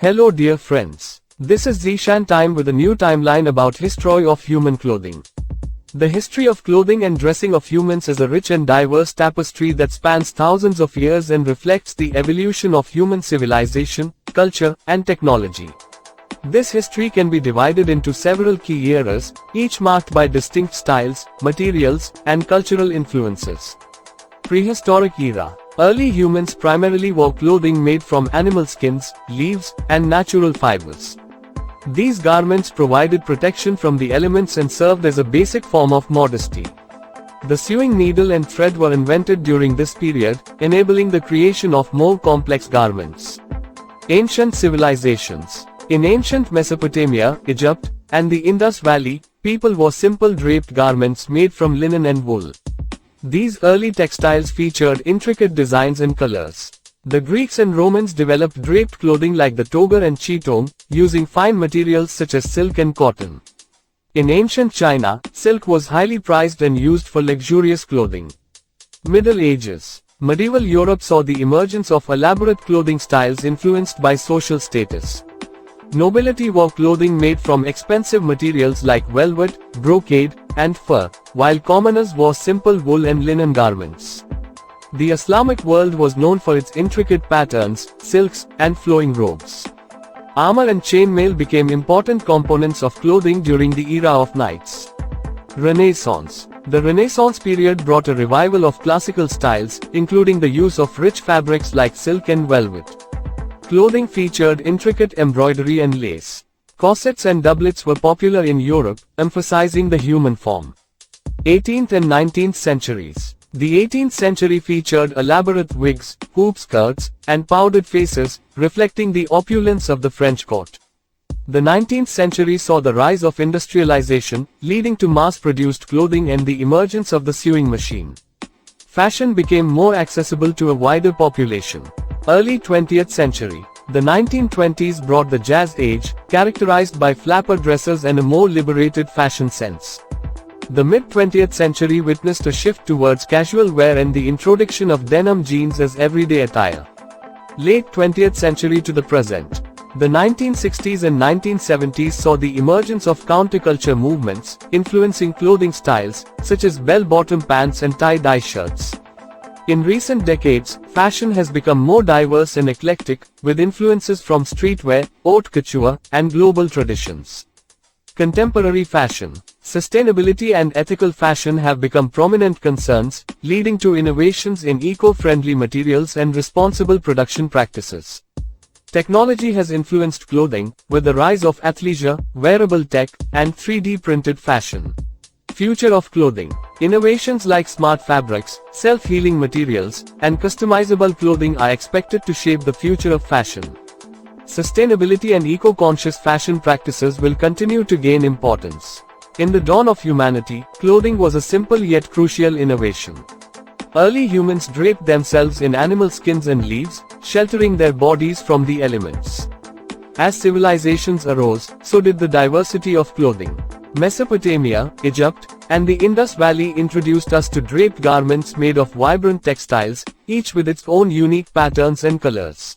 Hello dear friends. This is Zishan time with a new timeline about history of human clothing. The history of clothing and dressing of humans is a rich and diverse tapestry that spans thousands of years and reflects the evolution of human civilization, culture, and technology. This history can be divided into several key eras, each marked by distinct styles, materials, and cultural influences. Prehistoric era. Early humans primarily wore clothing made from animal skins, leaves, and natural fibers. These garments provided protection from the elements and served as a basic form of modesty. The sewing needle and thread were invented during this period, enabling the creation of more complex garments. Ancient civilizations. In ancient Mesopotamia, Egypt, and the Indus Valley, people wore simple draped garments made from linen and wool. These early textiles featured intricate designs and colors. The Greeks and Romans developed draped clothing like the toga and chiton, using fine materials such as silk and cotton. In ancient China, silk was highly prized and used for luxurious clothing. Middle Ages. Medieval Europe saw the emergence of elaborate clothing styles influenced by social status. Nobility wore clothing made from expensive materials like velvet, brocade, and fur, while commoners wore simple wool and linen garments. The Islamic world was known for its intricate patterns, silks, and flowing robes. Armor and chainmail became important components of clothing during the era of knights. Renaissance. The Renaissance period brought a revival of classical styles, including the use of rich fabrics like silk and velvet. Clothing featured intricate embroidery and lace. Corsets and doublets were popular in Europe, emphasizing the human form. 18th and 19th centuries. The 18th century featured elaborate wigs, hoop skirts, and powdered faces, reflecting the opulence of the French court. The 19th century saw the rise of industrialization, leading to mass-produced clothing and the emergence of the sewing machine. Fashion became more accessible to a wider population. Early 20th century. The 1920s brought the Jazz Age, characterized by flapper dresses and a more liberated fashion sense. The mid-20th century witnessed a shift towards casual wear and the introduction of denim jeans as everyday attire. Late 20th century to the present. The 1960s and 1970s saw the emergence of counterculture movements, influencing clothing styles, such as bell-bottom pants and tie-dye shirts. In recent decades, fashion has become more diverse and eclectic, with influences from streetwear, haute couture, and global traditions. Contemporary fashion. Sustainability and ethical fashion have become prominent concerns, leading to innovations in eco-friendly materials and responsible production practices. Technology has influenced clothing, with the rise of athleisure, wearable tech, and 3D printed fashion. Future of clothing. Innovations like smart fabrics, self-healing materials, and customizable clothing are expected to shape the future of fashion. Sustainability and eco-conscious fashion practices will continue to gain importance. In the dawn of humanity, clothing was a simple yet crucial innovation. Early humans draped themselves in animal skins and leaves, sheltering their bodies from the elements. As civilizations arose, so did the diversity of clothing. Mesopotamia, Egypt, and the Indus Valley introduced us to draped garments made of vibrant textiles, each with its own unique patterns and colors.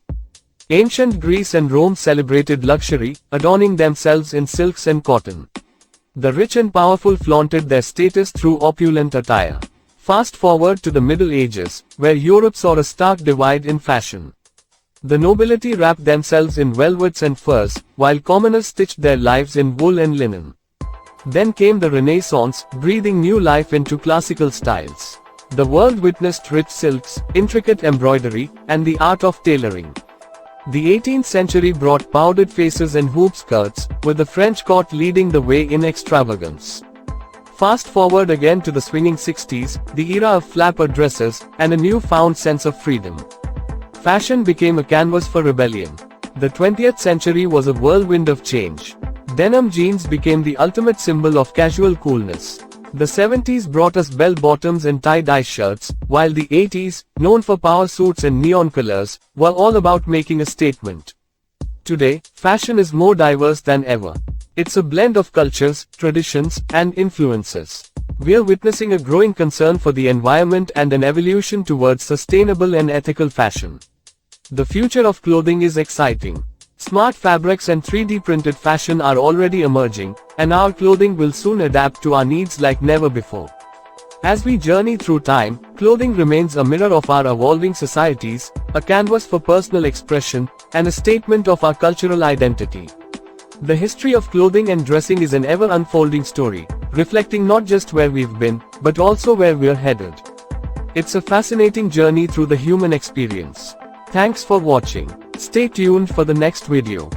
Ancient Greece and Rome celebrated luxury, adorning themselves in silks and cotton. The rich and powerful flaunted their status through opulent attire. Fast forward to the Middle Ages, where Europe saw a stark divide in fashion. The nobility wrapped themselves in velvets and furs, while commoners stitched their lives in wool and linen. Then came the Renaissance, breathing new life into classical styles. The world witnessed rich silks, intricate embroidery, and the art of tailoring. The 18th century brought powdered faces and hoop skirts, with the French court leading the way in extravagance. Fast forward again to the swinging 60s, the era of flapper dresses, and a newfound sense of freedom. Fashion became a canvas for rebellion. The 20th century was a whirlwind of change. Denim jeans became the ultimate symbol of casual coolness. The 70s brought us bell-bottoms and tie-dye shirts, while the 80s, known for power suits and neon colors, were all about making a statement. Today, fashion is more diverse than ever. It's a blend of cultures, traditions, and influences. We are witnessing a growing concern for the environment and an evolution towards sustainable and ethical fashion. The future of clothing is exciting. Smart fabrics and 3D printed fashion are already emerging, and our clothing will soon adapt to our needs like never before. As we journey through time, clothing remains a mirror of our evolving societies, a canvas for personal expression, and a statement of our cultural identity. The history of clothing and dressing is an ever-unfolding story, reflecting not just where we've been, but also where we're headed. It's a fascinating journey through the human experience. Thanks for watching. Stay tuned for the next video.